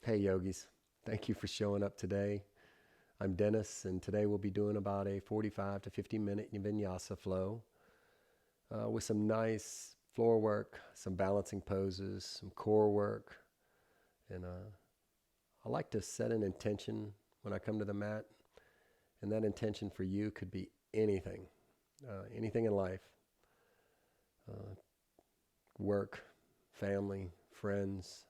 Hey yogis, thank you for showing up today. I'm Dennis, and today we'll be doing about a 45 to 50-minute Vinyasa flow with some nice floor work, some balancing poses, some core work. And I like to set an intention when I come to the mat, and that intention for you could be anything, anything in life, uh, work, family, friends,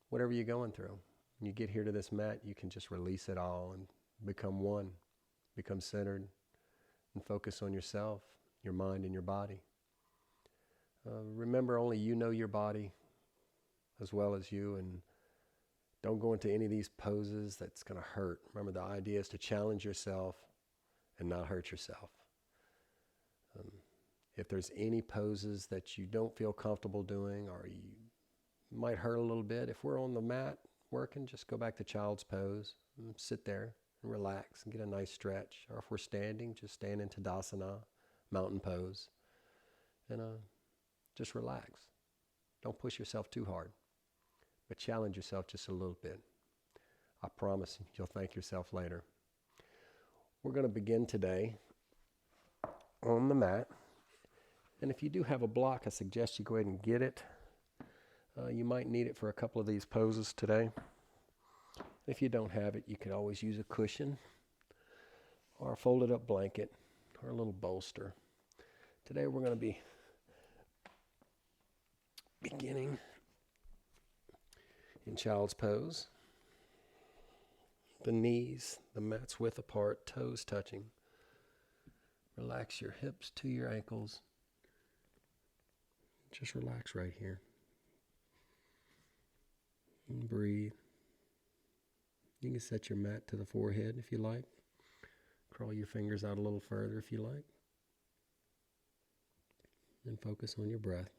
whatever you're going through. When you get here to this mat, you can just release it all and become one, become centered, and focus on yourself, your mind, and your body. Remember, only you know your body as well as you, and don't go into any of these poses that's going to hurt. Remember, the idea is to challenge yourself and not hurt yourself. Um, if there's any poses that you don't feel comfortable doing or you might hurt a little bit, if we're on the mat working, just go back to child's pose and sit there and relax and get a nice stretch. Or if we're standing, just stand in Tadasana, mountain pose, and just relax. Don't push yourself too hard, but challenge yourself just a little bit. I promise you'll thank yourself later. We're going to begin today on the mat, and if you do have a block, I suggest you go ahead and get it. You might need it for a couple of these poses today. If you don't have it, you can always use a cushion or a folded up blanket or a little bolster. Today we're going to be beginning in child's pose. The knees, the mat's width apart, toes touching. Relax your hips to your ankles. Just relax right here. And breathe. You can set your mat to the forehead if you like. Crawl your fingers out a little further if you like. And focus on your breath.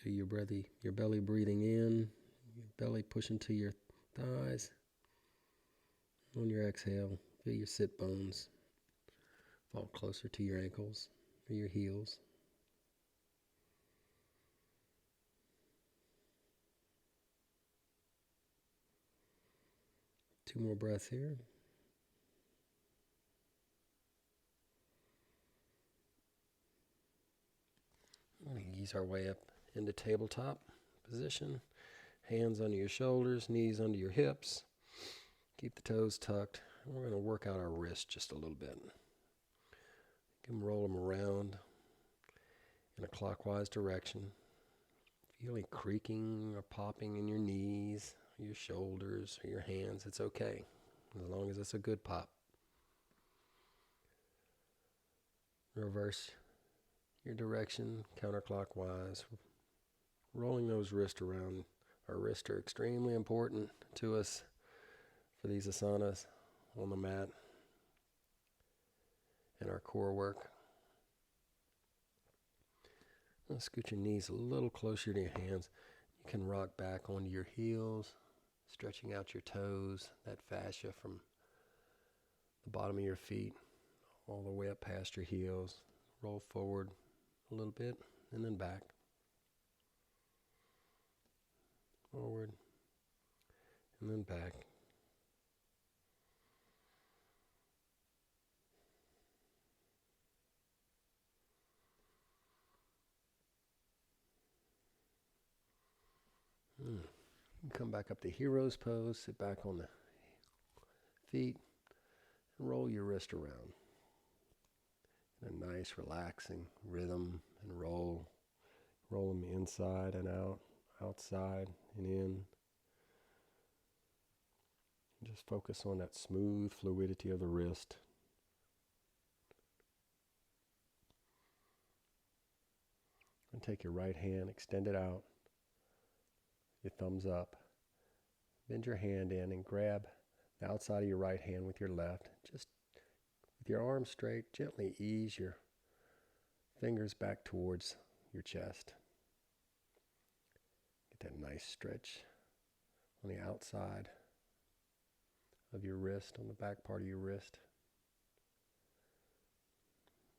Feel your belly breathing in, your belly pushing to your thighs. On your exhale, feel your sit bones fall closer to your ankles or your heels. Two more breaths here. We're going to ease our way up into tabletop position. Hands under your shoulders, knees under your hips. Keep the toes tucked. And we're going to work out our wrists just a little bit. You can roll them around in a clockwise direction. Feel any creaking or popping in your knees, or your shoulders, or your hands, it's okay, as long as it's a good pop. Reverse your direction counterclockwise, rolling those wrists around. Our wrists are extremely important to us for these asanas on the mat and our core work. Now scoot your knees a little closer to your hands. You can rock back onto your heels, stretching out your toes, that fascia from the bottom of your feet all the way up past your heels. Roll forward a little bit and then back. Forward and then back. Come back up to hero's pose, sit back on the feet, and roll your wrist around. In a nice relaxing rhythm and roll. Roll them inside and out, outside and in. Just focus on that smooth fluidity of the wrist. And take your right hand, extend it out, your thumbs up. Bend your hand in and grab the outside of your right hand with your left. Just with your arms straight, gently ease your fingers back towards your chest. Get that nice stretch on the outside of your wrist, on the back part of your wrist.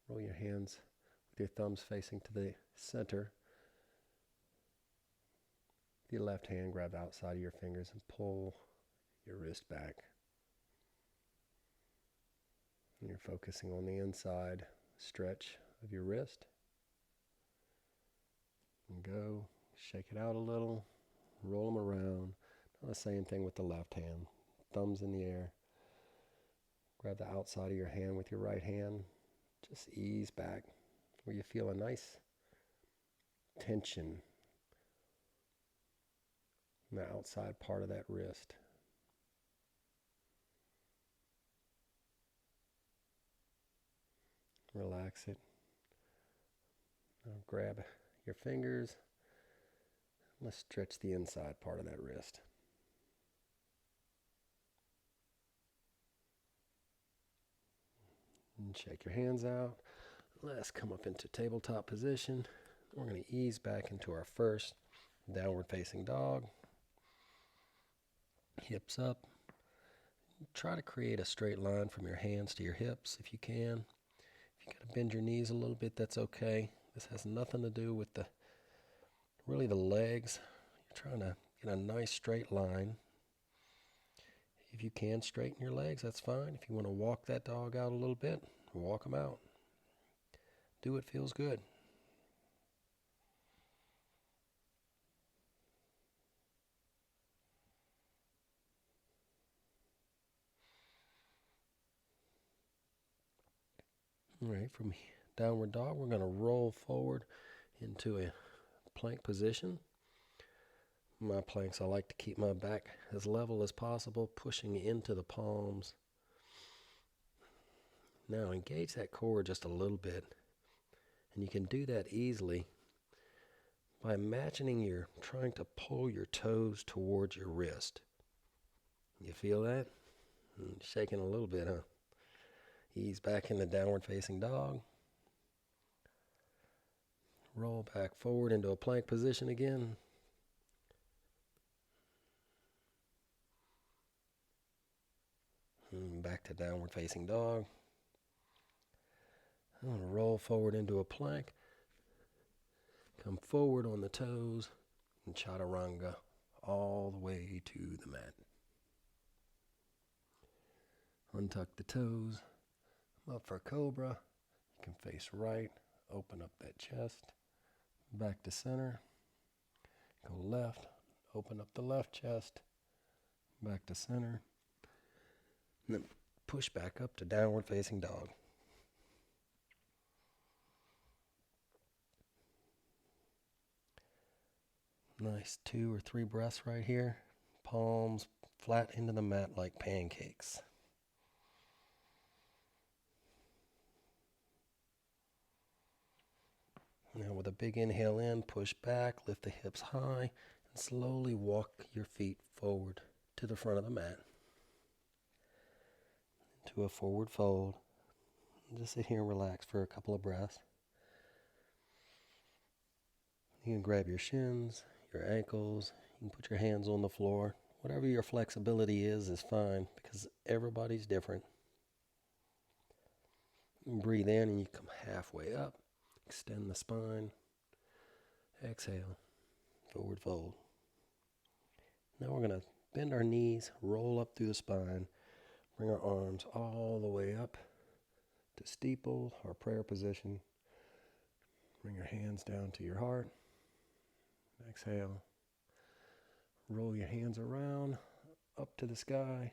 Roll your hands with your thumbs facing to the center. With your left hand, grab the outside of your fingers and pull your wrist back. And you're focusing on the inside stretch of your wrist. And go, shake it out a little, roll them around. Now the same thing with the left hand. Thumbs in the air. Grab the outside of your hand with your right hand. Just ease back where you feel a nice tension in the outside part of that wrist. Relax it. Now grab your fingers. Let's stretch the inside part of that wrist. And shake your hands out. Let's come up into tabletop position. We're going to ease back into our first downward facing dog. Hips up. Try to create a straight line from your hands to your hips if you can. If you got to bend your knees a little bit, that's okay. This has nothing to do with really the legs. You're trying to get a nice straight line. If you can straighten your legs, that's fine. If you want to walk that dog out a little bit, walk them out. Do what feels good. All right, from downward dog, we're going to roll forward into a plank position. My planks, I like to keep my back as level as possible, pushing into the palms. Now engage that core just a little bit. And you can do that easily by imagining you're trying to pull your toes towards your wrist. You feel that? Shaking a little bit, huh? Ease back into downward facing dog. Roll back forward into a plank position again. And back to downward facing dog. I'm going to roll forward into a plank. Come forward on the toes and chaturanga all the way to the mat. Untuck the toes. Up for cobra. You can face right. Open up that chest. Back to center. Go left. Open up the left chest. Back to center. And then push back up to downward facing dog. Nice 2 or 3 breaths right here. Palms flat into the mat like pancakes. Now with a big inhale in, push back, lift the hips high, and slowly walk your feet forward to the front of the mat. Into a forward fold. Just sit here and relax for a couple of breaths. You can grab your shins, your ankles, you can put your hands on the floor. Whatever your flexibility is fine because everybody's different. You breathe in and you come halfway up. Extend the spine. Exhale. Forward fold. Now we're going to bend our knees, roll up through the spine, bring our arms all the way up to steeple, our prayer position. Bring your hands down to your heart. Exhale. Roll your hands around, up to the sky,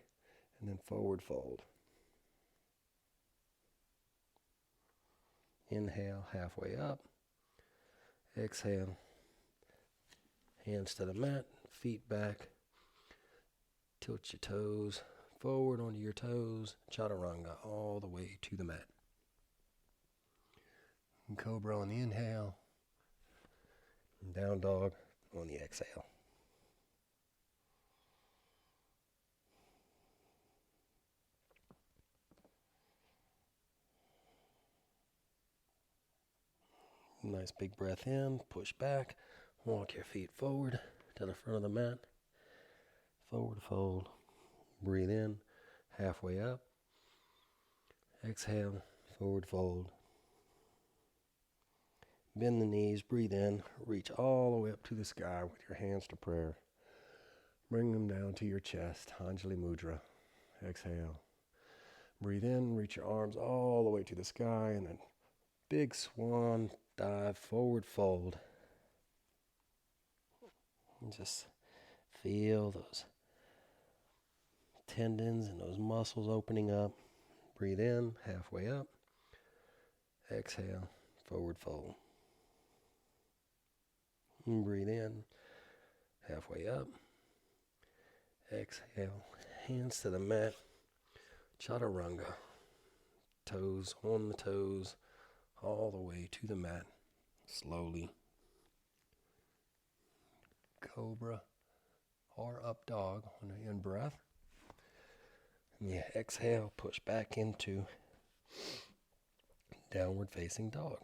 and then forward fold. Inhale, halfway up. Exhale. Hands to the mat, feet back. Tilt your toes forward onto your toes. Chaturanga all the way to the mat. And cobra on the inhale. And down dog on the exhale. Nice big breath in, push back, walk your feet forward to the front of the mat. forward fold. Breathe in, halfway up. Exhale, forward fold. Bend the knees, breathe in, reach all the way up to the sky with your hands to prayer. Bring them down to your chest, Anjali Mudra. Exhale. Breathe in, reach your arms all the way to the sky, and then big swan dive, forward fold. And just feel those tendons and those muscles opening up. Breathe in, halfway up. Exhale, forward fold. And breathe in, halfway up. Exhale, hands to the mat. Chaturanga. Toes on the toes, all the way to the mat. Slowly. Cobra or up dog on the in-breath. And you exhale, push back into downward facing dog.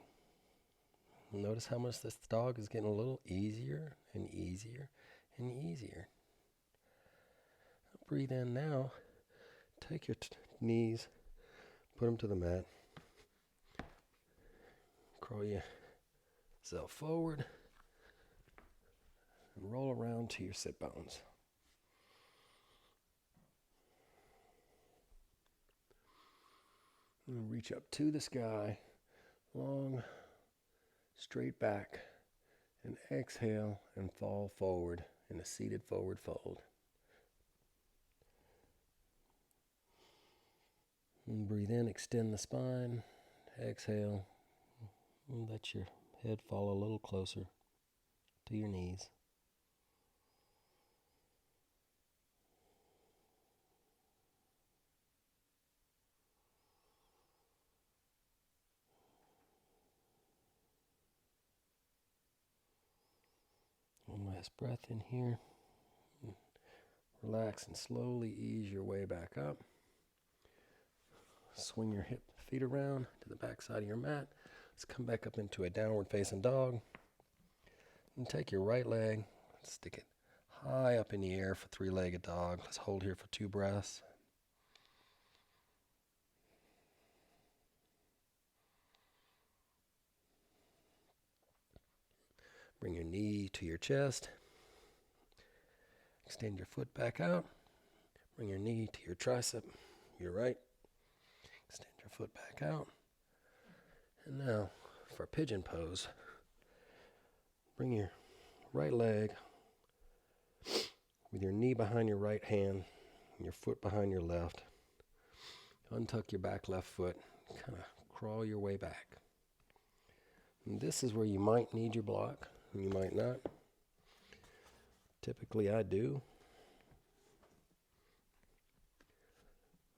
Notice how much this dog is getting a little easier and easier and easier. Breathe in now. Take your knees, put them to the mat. Crawl yourself forward and roll around to your sit bones. And reach up to the sky, long, straight back, and exhale and fall forward in a seated forward fold. And breathe in, extend the spine, exhale, and let your head fall a little closer to your knees. One last breath in here. Relax and slowly ease your way back up. Swing your feet around to the back side of your mat. Let's come back up into a downward facing dog. And take your right leg, stick it high up in the air for three-legged dog. Let's hold here for 2 breaths. Bring your knee to your chest. Extend your foot back out. Bring your knee to your tricep, your right. Extend your foot back out. And now for pigeon pose. Bring your right leg with your knee behind your right hand and your foot behind your left. Untuck your back left foot. Kind of crawl your way back. And this is where you might need your block. You might not. Typically I do.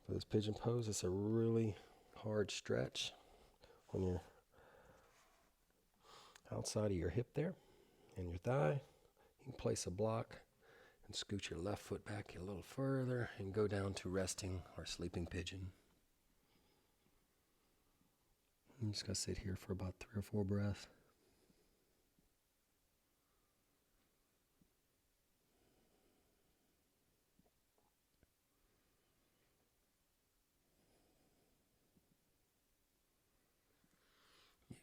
For this pigeon pose, it's a really hard stretch on your outside of your hip there and your thigh. You can place a block and scoot your left foot back a little further and go down to resting or sleeping pigeon. I'm just going to sit here for about 3 or 4 breaths.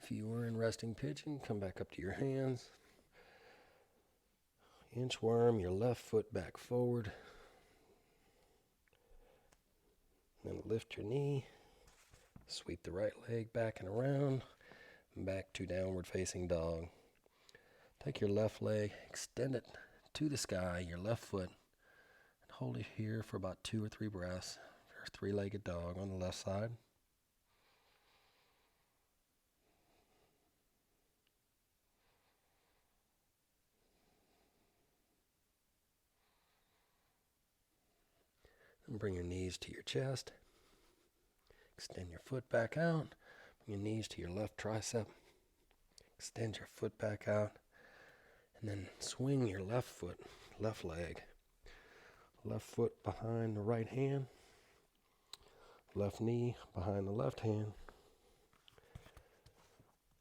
If you were in resting pigeon, come back up to your hands. Inchworm, your left foot back forward. Then lift your knee. Sweep the right leg back and around. Back to downward facing dog. Take your left leg, extend it to the sky, your left foot, and hold it here for about 2 or 3 breaths for a three-legged dog on the left side. And bring your knees to your chest. Extend your foot back out. Bring your knees to your left tricep. Extend your foot back out. And then swing your left foot, left leg. Left foot behind the right hand. Left knee behind the left hand.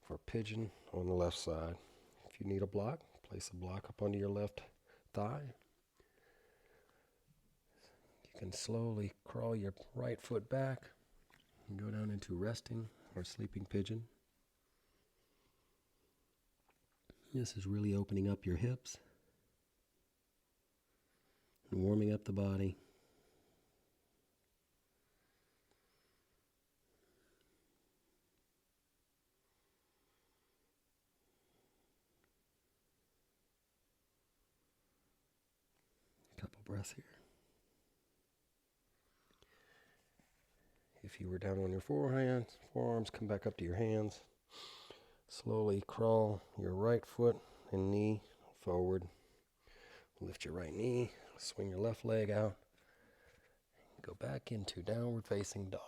For pigeon on the left side. If you need a block, place a block up under your left thigh. can slowly crawl your right foot back and go down into resting or sleeping pigeon. This is really opening up your hips and warming up the body. A couple breaths here. If you were down on your forearms, come back up to your hands. Slowly crawl your right foot and knee forward. Lift your right knee, swing your left leg out. Go back into downward facing dog.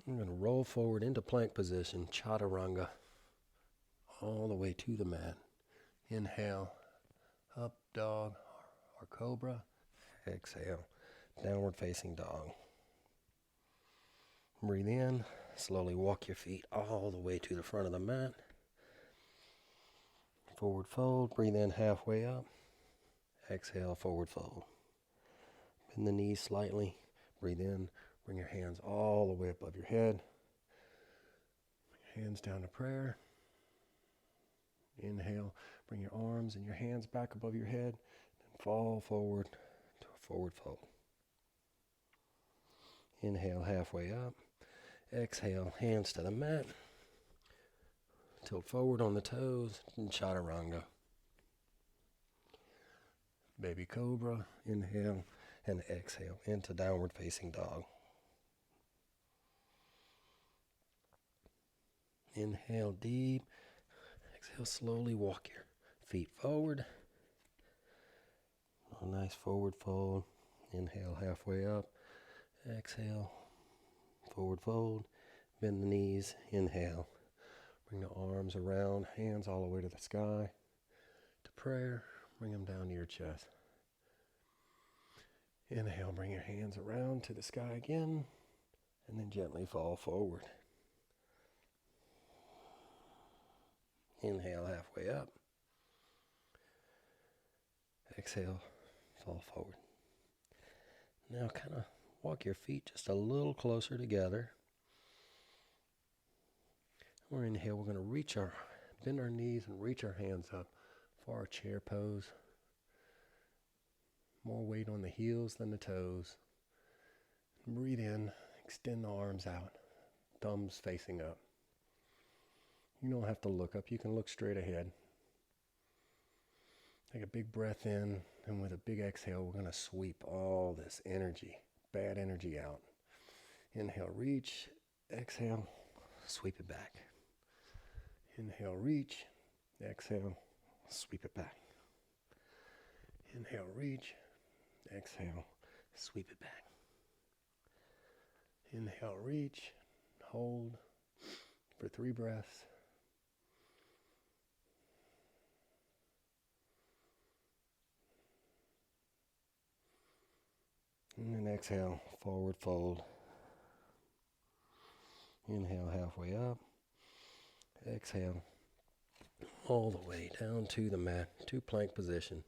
I'm going to roll forward into plank position, chaturanga, all the way to the mat. Inhale, up dog or cobra. Exhale, downward facing dog. Breathe in, slowly walk your feet all the way to the front of the mat. Forward fold, breathe in halfway up. Exhale, forward fold. Bend the knees slightly, breathe in. Bring your hands all the way above your head. Hands down to prayer. Inhale, bring your arms and your hands back above your head. Then fall forward to a forward fold. Inhale, halfway up. Exhale, hands to the mat. Tilt forward on the toes and chaturanga. Baby cobra, inhale and exhale into downward facing dog. Inhale deep. Exhale, slowly walk your feet forward. A nice forward fold. Inhale, halfway up. Exhale, forward fold. Bend the knees. Inhale. Bring the arms around, hands all the way to the sky. To prayer, bring them down to your chest. Inhale, bring your hands around to the sky again, and then gently fall forward. Inhale, halfway up. Exhale, fall forward. Now kind of walk your feet just a little closer together. We're inhale, we're going to bend our knees and reach our hands up for our chair pose. More weight on the heels than the toes. Breathe in, extend the arms out, thumbs facing up. You don't have to look up, you can look straight ahead. Take a big breath in, and with a big exhale, we're going to sweep all this energy, bad energy out. Inhale, reach, exhale, sweep it back. Inhale, reach, exhale, sweep it back. Inhale, reach, exhale, sweep it back. Inhale, reach, hold for 3 breaths. And then exhale, forward fold. Inhale, halfway up. Exhale, all the way down to the mat, to plank position.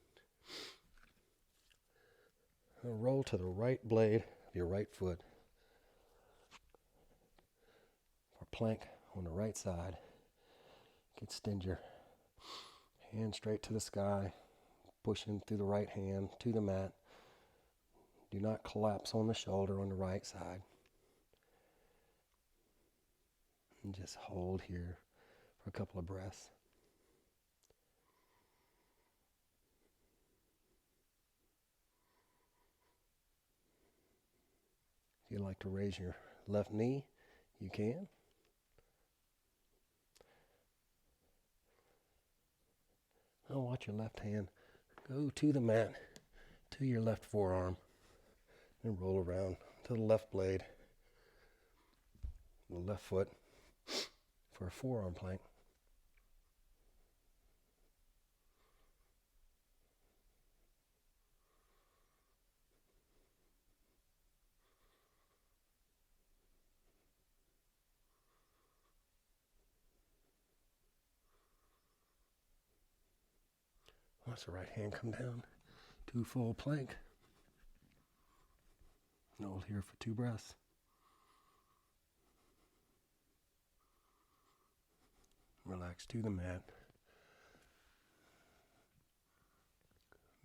Now roll to the right blade of your right foot. For plank on the right side. Extend your hand straight to the sky, pushing through the right hand to the mat. Do not collapse on the shoulder on the right side. And just hold here for a couple of breaths. If you'd like to raise your left knee, you can. Now watch your left hand go to the mat, to your left forearm, and roll around to the left blade, the left foot for a forearm plank. Watch the right hand come down to full plank. Hold here for 2 breaths. Relax to the mat.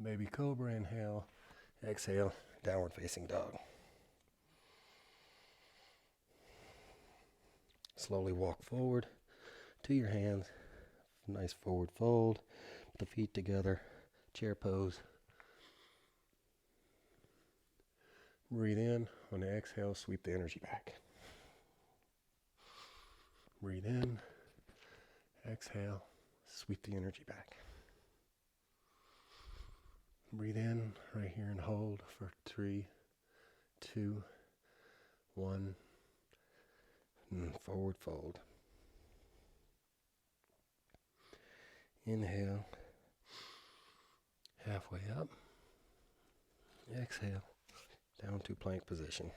Baby cobra, inhale. Exhale, downward facing dog. Slowly walk forward to your hands. Nice forward fold. Put the feet together. Chair pose. Breathe in. On the exhale, sweep the energy back. Breathe in. Exhale. Sweep the energy back. Breathe in right here and hold for 3, 2, 1. And forward fold. Inhale. Halfway up. Exhale. Down to plank position.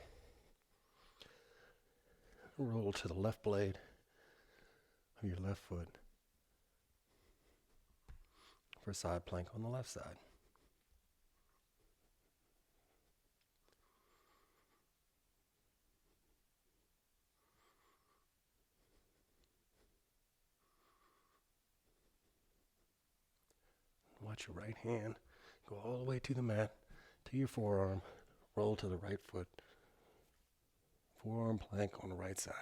Roll to the left blade of your left foot for side plank on the left side. Watch your right hand go all the way to the mat, to your forearm. Roll to the right foot. Forearm plank on the right side.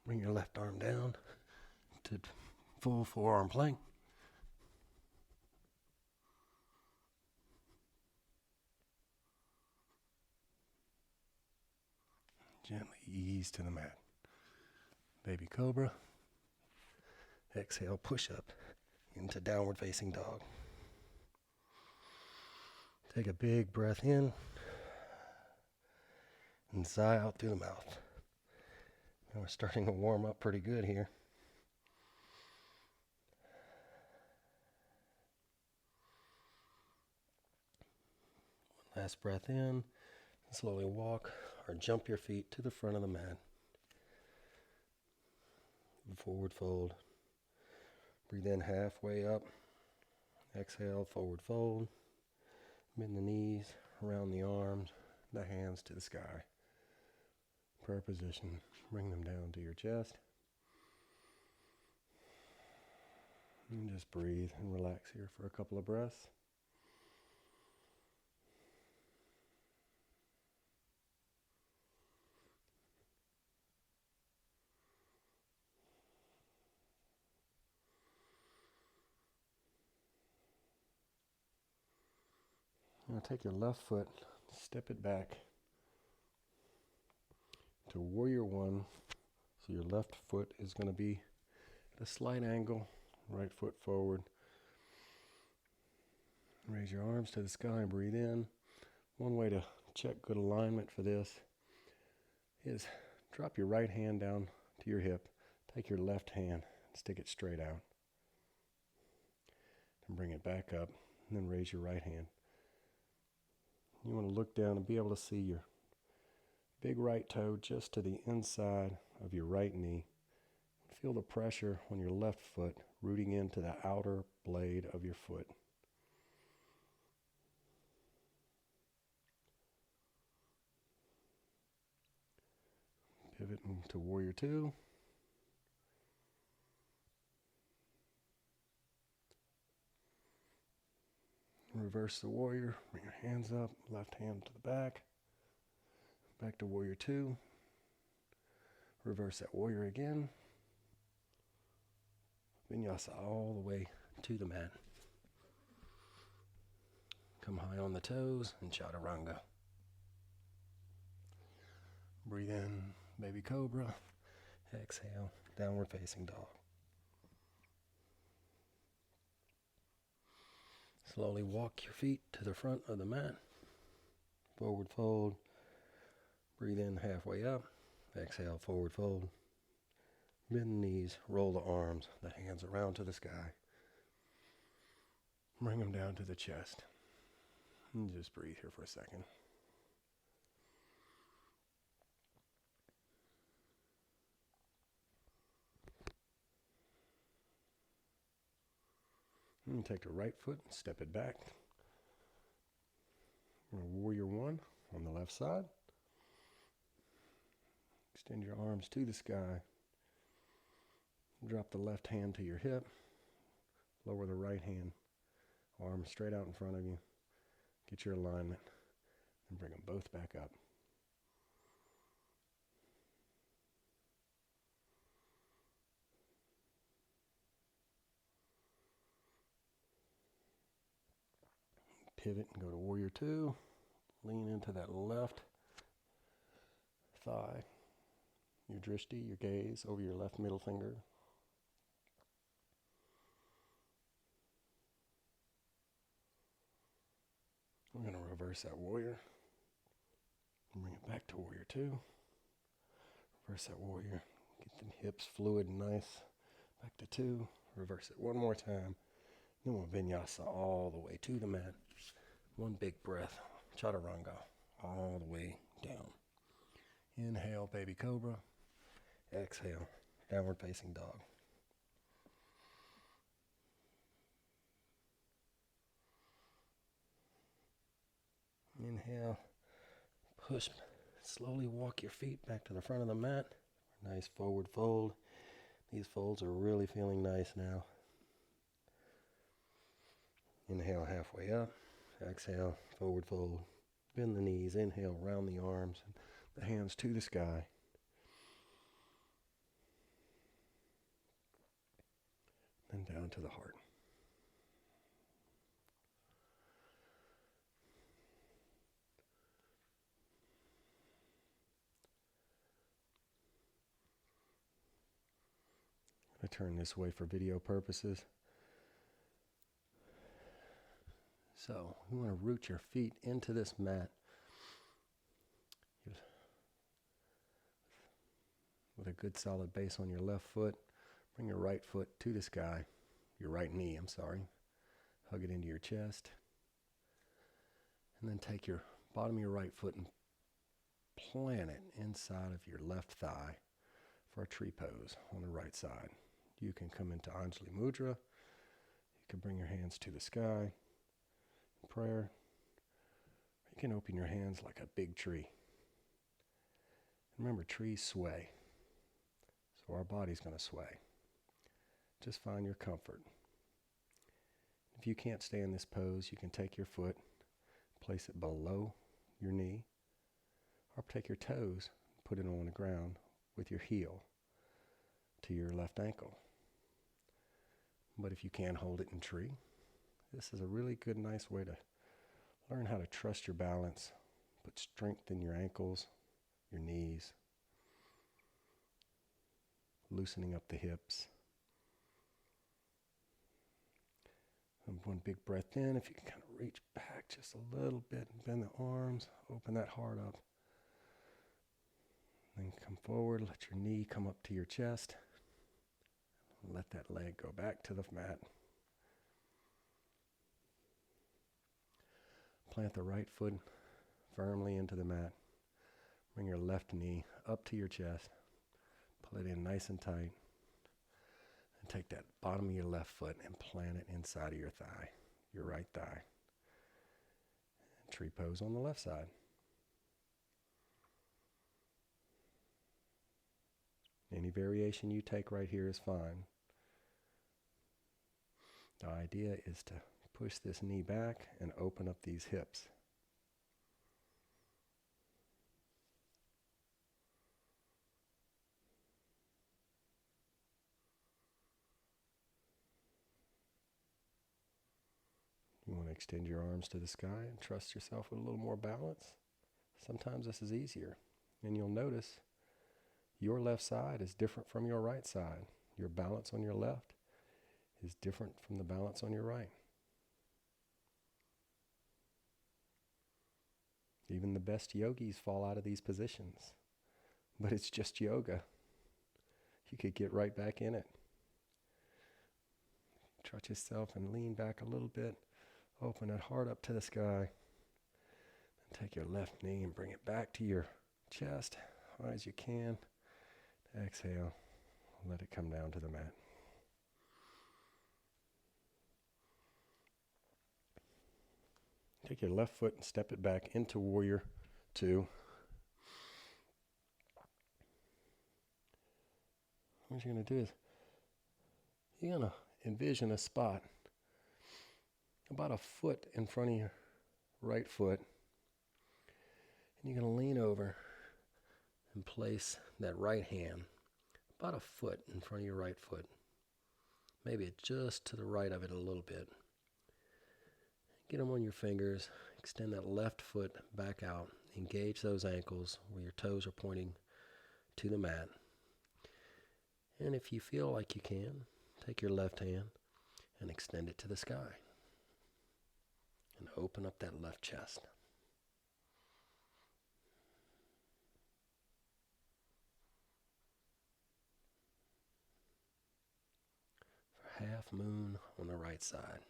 Bring your left arm down to full forearm plank. Gently ease to the mat. Baby cobra. Exhale, push up into downward facing dog. Take a big breath in and sigh out through the mouth. Now we're starting to warm up pretty good here. One last breath in. Slowly walk or jump your feet to the front of the mat. Forward fold. Breathe in halfway up. Exhale, forward fold. Bend the knees, around the arms, the hands to the sky. Prayer position. Bring them down to your chest. And just breathe and relax here for a couple of breaths. Now take your left foot, step it back to warrior 1. So your left foot is going to be at a slight angle, right foot forward. Raise your arms to the sky and breathe in. One way to check good alignment for this is drop your right hand down to your hip. Take your left hand and stick it straight out. And bring it back up, and then raise your right hand. You want to look down and be able to see your big right toe just to the inside of your right knee. Feel the pressure on your left foot rooting into the outer blade of your foot. Pivot into warrior 2. Reverse the warrior. Bring your hands up. Left hand to the back. Back to warrior 2. Reverse that warrior again. Vinyasa all the way to the mat. Come high on the toes and chaturanga. Breathe in, baby cobra. Exhale, downward facing dog. Slowly walk your feet to the front of the mat. Forward fold. Breathe in halfway up. Exhale, forward fold. Bend the knees, roll the arms, the hands around to the sky. Bring them down to the chest. And just breathe here for a second. And take the right foot and step it back. Warrior one on the left side. Extend your arms to the sky. Drop the left hand to your hip. Lower the right hand. Arms straight out in front of you. Get your alignment. And bring them both back up. Pivot and go to warrior two. Lean into that left thigh. Your drishti, your gaze, over your left middle finger. We're going to reverse that warrior. Bring it back to warrior two. Reverse that warrior. Get the hips fluid and nice. Back to two. Reverse it one more time. Then we'll vinyasa all the way to the mat. One big breath. Chaturanga. All the way down. Inhale, baby cobra. Exhale, downward facing dog. Inhale, push, slowly walk your feet back to the front of the mat. Nice forward fold. These folds are really feeling nice now. Inhale, halfway up. Exhale, forward fold. Bend the knees. Inhale, round the arms. The hands to the sky. Then down to the heart. I turn this way for video purposes. So you want to root your feet into this mat with a good solid base on your left foot. Bring your right foot to the sky, your right knee, Hug it into your chest. And then take your bottom of your right foot and plant it inside of your left thigh for a tree pose on the right side. You can come into Anjali Mudra. You can bring your hands to the sky, prayer. You can open your hands like a big tree. Remember, trees sway. So our body's going to sway. Just find your comfort. If you can't stay in this pose, you can take your foot, place it below your knee, or take your toes, put it on the ground with your heel to your left ankle. But if you can't hold it in tree, this is a really good, nice way to learn how to trust your balance, put strength in your ankles, your knees, loosening up the hips. And one big breath in. If you can kind of reach back just a little bit and bend the arms, open that heart up. Then come forward, let your knee come up to your chest. Let that leg go back to the mat. Plant the right foot firmly into the mat. Bring your left knee up to your chest. Pull it in nice and tight. And take that bottom of your left foot and plant it inside of your thigh, your right thigh. And tree pose on the left side. Any variation you take right here is fine. The idea is to push this knee back and open up these hips. You want to extend your arms to the sky and trust yourself with a little more balance. Sometimes this is easier. And you'll notice your left side is different from your right side. Your balance on your left is different from the balance on your right. Even the best yogis fall out of these positions. But it's just yoga. You could get right back in it. Trust yourself and lean back a little bit. Open that heart up to the sky. Take your left knee and bring it back to your chest as high as you can. Exhale. Let it come down to the mat. Take your left foot and step it back into Warrior Two. What you're going to do is you're going to envision a spot about a foot in front of your right foot. And you're going to lean over and place that right hand about a foot in front of your right foot. Maybe just to the right of it a little bit. Get them on your fingers. Extend that left foot back out. Engage those ankles where your toes are pointing to the mat. And if you feel like you can, take your left hand and extend it to the sky. And open up that left chest. For half moon on the right side.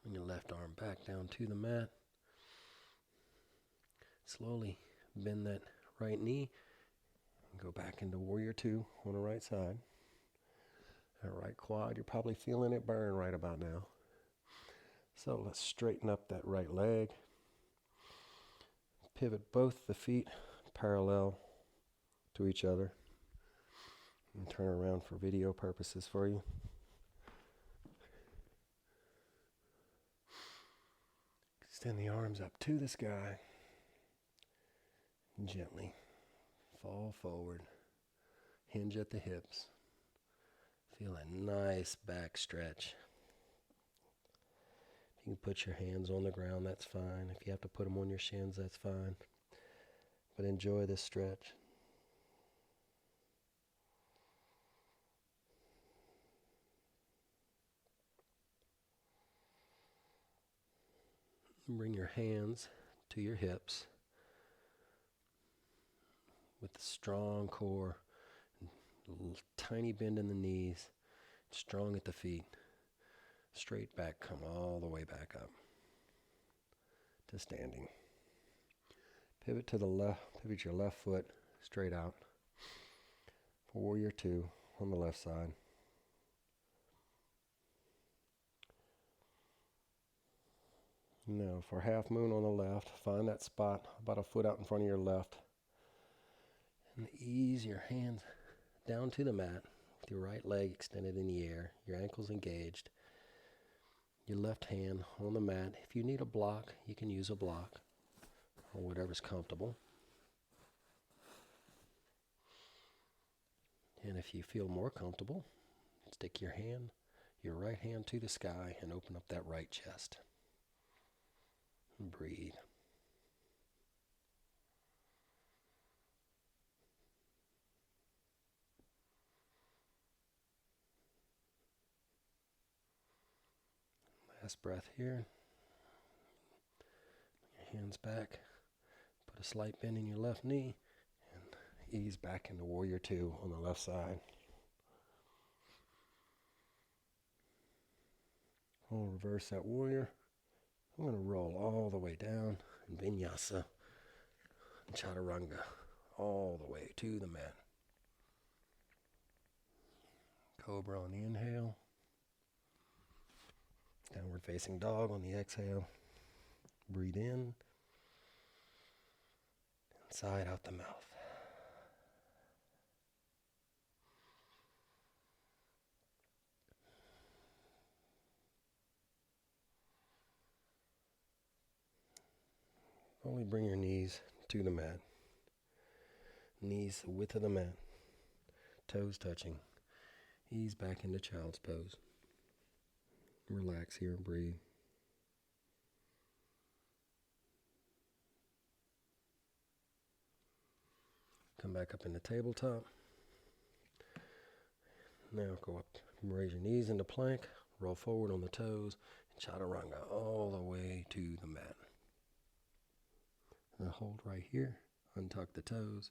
Bring your left arm back down to the mat. Slowly bend that right knee and go back into Warrior Two on the right side. That right quad, you're probably feeling it burn right about now. So let's straighten up that right leg. Pivot both the feet parallel to each other. And turn around for video purposes for you. Extend the arms up to the sky. Gently fall forward. Hinge at the hips. Feel a nice back stretch. If you can put your hands on the ground, that's fine. If you have to put them on your shins, that's fine. But enjoy this stretch. Bring your hands to your hips with the strong core, tiny bend in the knees, strong at the feet. Straight back, come all the way back up to standing. Pivot to the left, pivot your left foot straight out. For Warrior Two on the left side. Now for half moon on the left, find that spot about a foot out in front of your left. And ease your hands down to the mat with your right leg extended in the air, your ankles engaged. Your left hand on the mat. If you need a block, you can use a block or whatever's comfortable. And if you feel more comfortable, stick your right hand to the sky and open up that right chest. And breathe. Last breath here. Bring your hands back. Put a slight bend in your left knee and ease back into Warrior Two on the left side. We'll reverse that warrior. I'm going to roll all the way down in Vinyasa and Chaturanga, all the way to the mat. Cobra on the inhale. Downward facing dog on the exhale. Breathe in. And sigh out the mouth. Only bring your knees to the mat. Knees the width of the mat. Toes touching. Ease back into child's pose. Relax here and breathe. Come back up into tabletop. Now go up, raise your knees into plank, roll forward on the toes, and chaturanga all the way to the mat. And hold right here. Untuck the toes.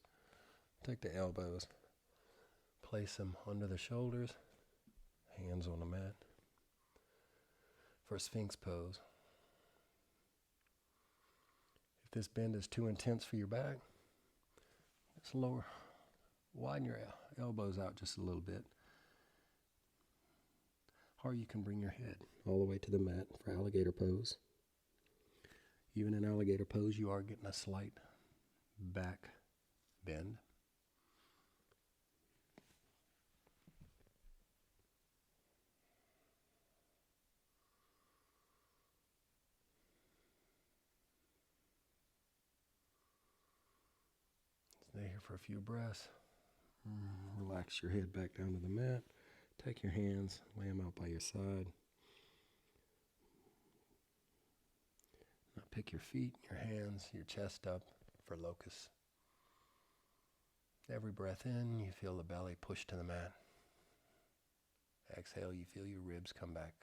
Take the elbows. Place them under the shoulders. Hands on the mat. For Sphinx pose. If this bend is too intense for your back, just widen your elbows out just a little bit. Or you can bring your head all the way to the mat for alligator pose. Even in alligator pose, you are getting a slight back bend. Stay here for a few breaths. Relax your head back down to the mat. Take your hands, lay them out by your side. Now pick your feet, your hands, your chest up for locust. Every breath in, you feel the belly push to the mat. Exhale, you feel your ribs come back.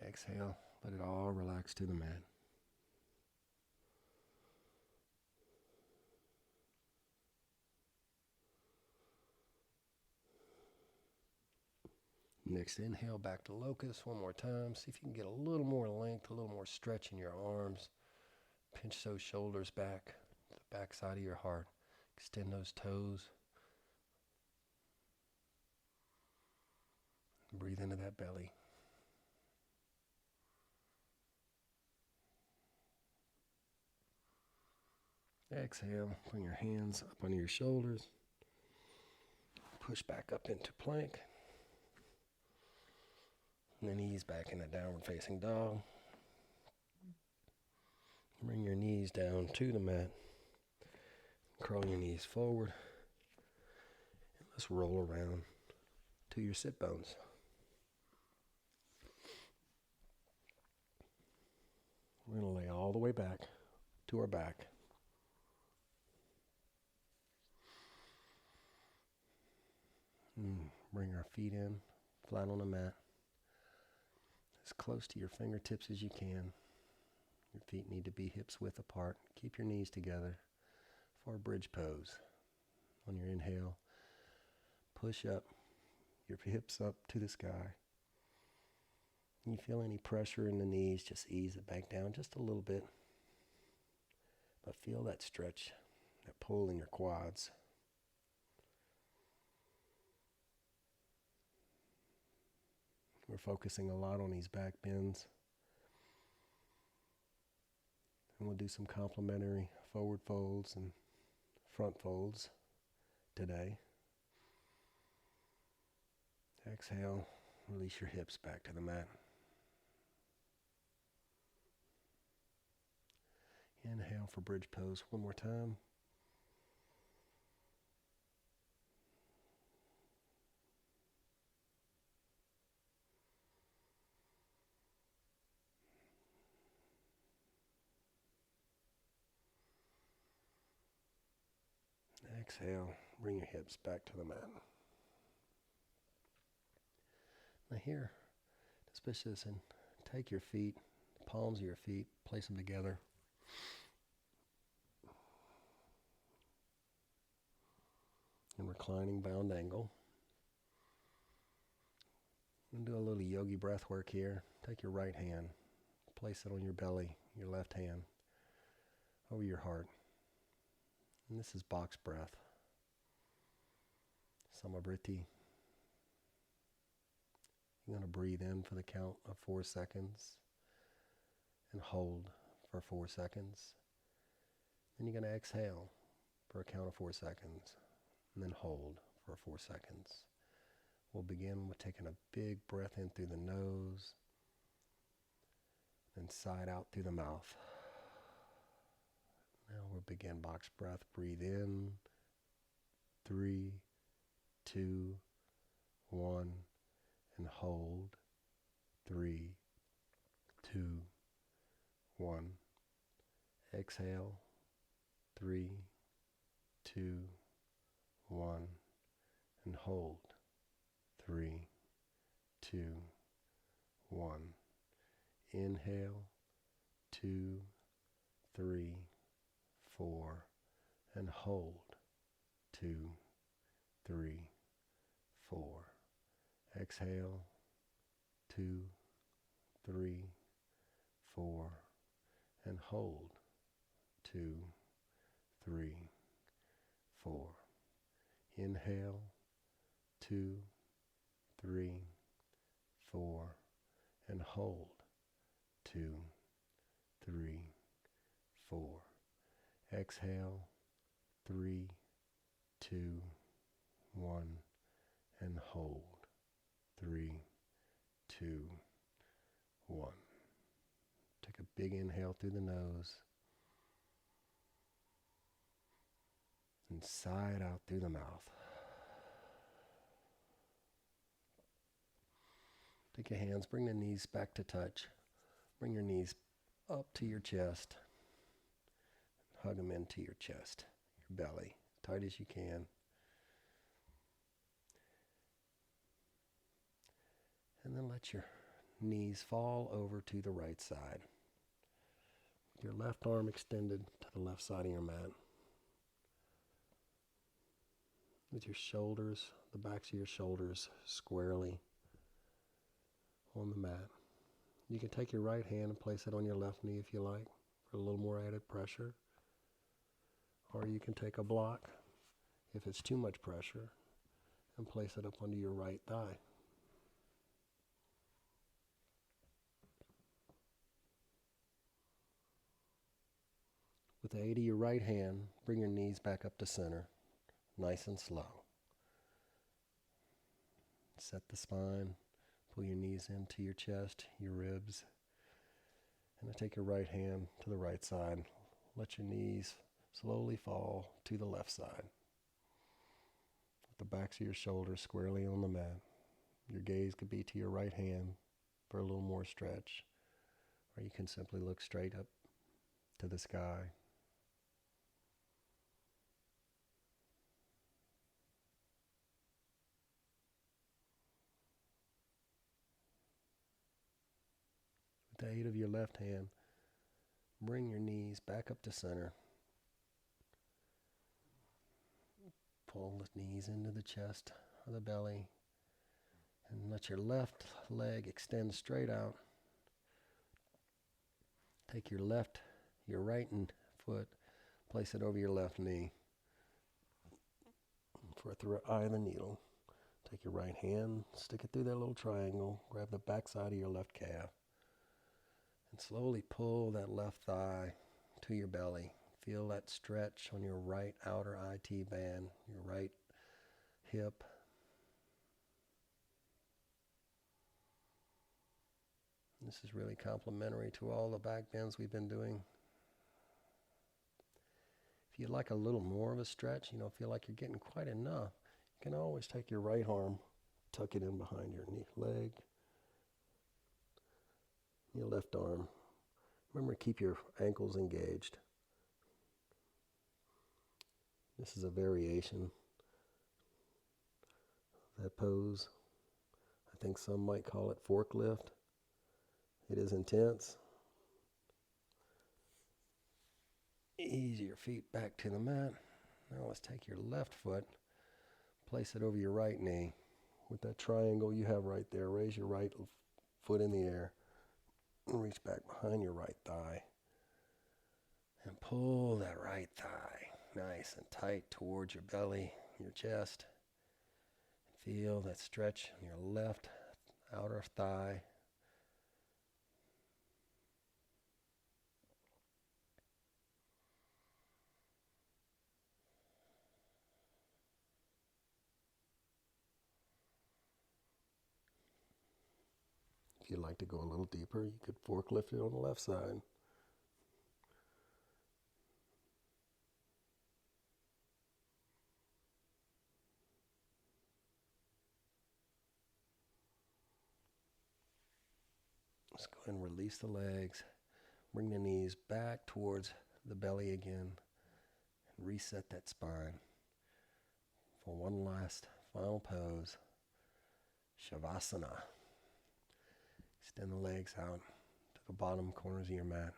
Exhale, let it all relax to the mat. Next inhale, back to locust one more time. See if you can get a little more length, a little more stretch in your arms. Pinch those shoulders back, the back side of your heart. Extend those toes. Breathe into that belly. Exhale, bring your hands up under your shoulders. Push back up into plank. And then ease back into downward facing dog. Bring your knees down to the mat. Curl your knees forward. And let's roll around to your sit bones. We're going to lay all the way back to our back. Bring our feet in, flat on the mat. As close to your fingertips as you can. Your feet need to be hips width apart. Keep your knees together for a bridge pose. On your inhale, push up, your hips up to the sky. You feel any pressure in the knees, just ease it back down just a little bit. But feel that stretch, that pull in your quads. We're focusing a lot on these back bends. And we'll do some complementary forward folds and front folds today. Exhale, release your hips back to the mat. Inhale for bridge pose one more time. Exhale, bring your hips back to the mat. Now here, just push this in. Take your feet, the palms of your feet, place them together. In reclining bound angle. And do a little yogi breath work here. Take your right hand, place it on your belly, your left hand, over your heart. And this is box breath. Samavriti. You're going to breathe in for the count of 4 seconds and hold for 4 seconds. Then you're going to exhale for a count of 4 seconds and then hold for 4 seconds. We'll begin with taking a big breath in through the nose, then side out through the mouth. Now we'll begin box breath. Breathe in. 3, 2, 1, and hold. 3, 2, 1. Exhale. 3, 2, 1, and hold. 3, 2, 1. Inhale, 2, 3, 4, and hold. 2, 3, 4. Exhale, 2, 3, 4, and hold. 2, 3, 4. Inhale, 2, 3, 4, and hold. 2, 3, 4. Exhale, 3, 2, 1, and hold. 3, 2, 1. Take a big inhale through the nose and sigh it out through the mouth. Take your hands, bring the knees back to touch. Bring your knees up to your chest. Hug them into your chest, your belly, tight as you can. And then let your knees fall over to the right side. Your left arm extended to the left side of your mat. With your shoulders, the backs of your shoulders squarely on the mat. You can take your right hand and place it on your left knee if you like, for a little more added pressure. Or you can take a block, if it's too much pressure, and place it up under your right thigh. With the aid of your right hand, bring your knees back up to center, nice and slow. Set the spine, pull your knees into your chest, your ribs, and then take your right hand to the right side. Let your knees slowly fall to the left side. With the backs of your shoulders squarely on the mat. Your gaze could be to your right hand for a little more stretch, or you can simply look straight up to the sky. With the aid of your left hand, bring your knees back up to center. Pull the knees into the chest or the belly, and let your left leg extend straight out. Take your right foot, place it over your left knee for the eye of the needle. Take your right hand, stick it through that little triangle, grab the back side of your left calf, and slowly pull that left thigh to your belly. Feel that stretch on your right outer IT band, your right hip. This is really complementary to all the back bends we've been doing. If you'd like a little more of a stretch, feel like you're getting quite enough, you can always take your right arm, tuck it in behind your knee, leg, your left arm. Remember to keep your ankles engaged. This is a variation of that pose. I think some might call it forklift. It is intense. Ease your feet back to the mat. Now let's take your left foot, place it over your right knee. With that triangle you have right there, raise your right foot in the air and reach back behind your right thigh. And pull that right thigh nice and tight towards your belly, your chest. Feel that stretch in your left outer thigh. If you'd like to go a little deeper, you could forklift it on the left side. Let's go ahead and release the legs. Bring the knees back towards the belly again. Reset that spine for one last final pose. Shavasana. Extend the legs out to the bottom corners of your mat.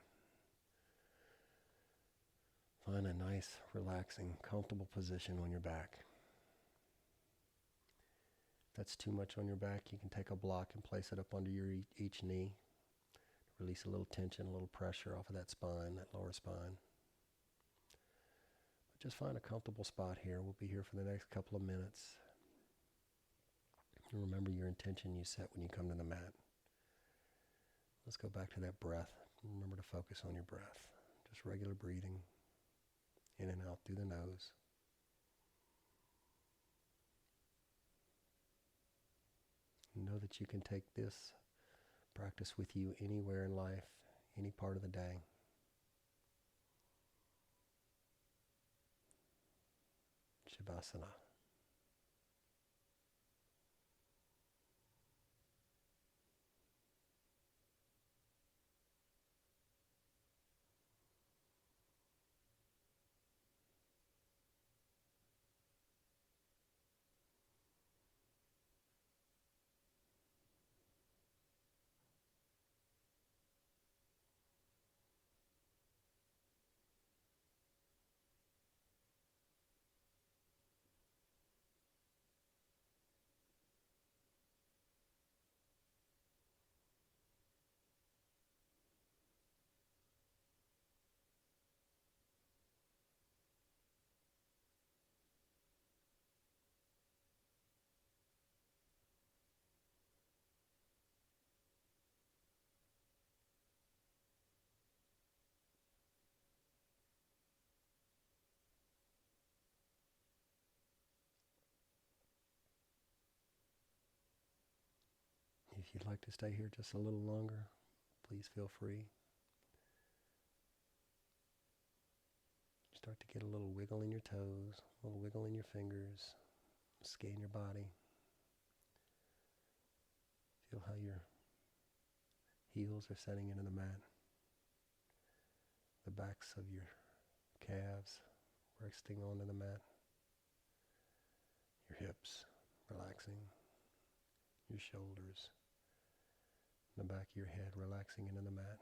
Find a nice, relaxing, comfortable position on your back. If that's too much on your back, you can take a block and place it up under your each knee. Release a little tension, a little pressure off of that spine, that lower spine. But just find a comfortable spot here. We'll be here for the next couple of minutes. And remember your intention you set when you come to the mat. Let's go back to that breath. Remember to focus on your breath. Just regular breathing, in and out through the nose. Know that you can take this practice with you anywhere in life, any part of the day. Shavasana. If you'd like to stay here just a little longer, please feel free. Start to get a little wiggle in your toes, a little wiggle in your fingers, scan your body. Feel how your heels are setting into the mat. The backs of your calves resting onto the mat. Your hips relaxing. Your shoulders. The back of your head relaxing into the mat.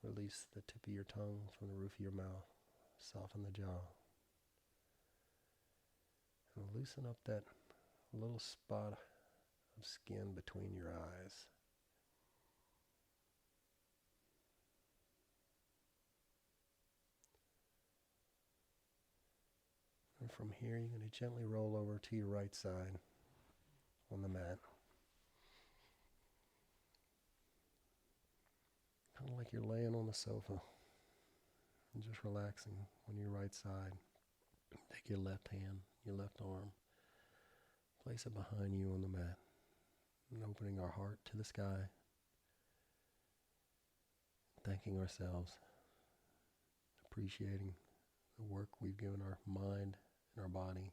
Release the tip of your tongue from the roof of your mouth. Soften the jaw. And loosen up that little spot of skin between your eyes. And from here, you're going to gently roll over to your right side on the mat. Kind of like you're laying on the sofa and just relaxing on your right side. Take your left hand, your left arm, place it behind you on the mat, and opening our heart to the sky, thanking ourselves, appreciating the work we've given our mind and our body.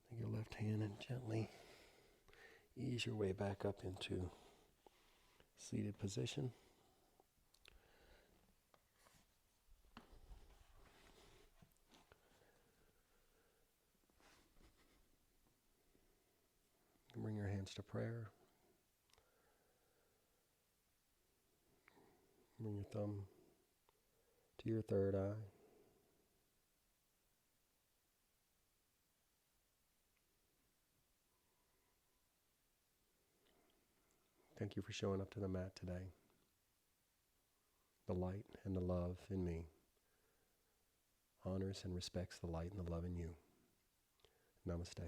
Take your left hand and gently ease your way back up into seated position. Bring your hands to prayer. Bring your thumb to your third eye. Thank you for showing up to the mat today. The light and the love in me honors and respects the light and the love in you. Namaste.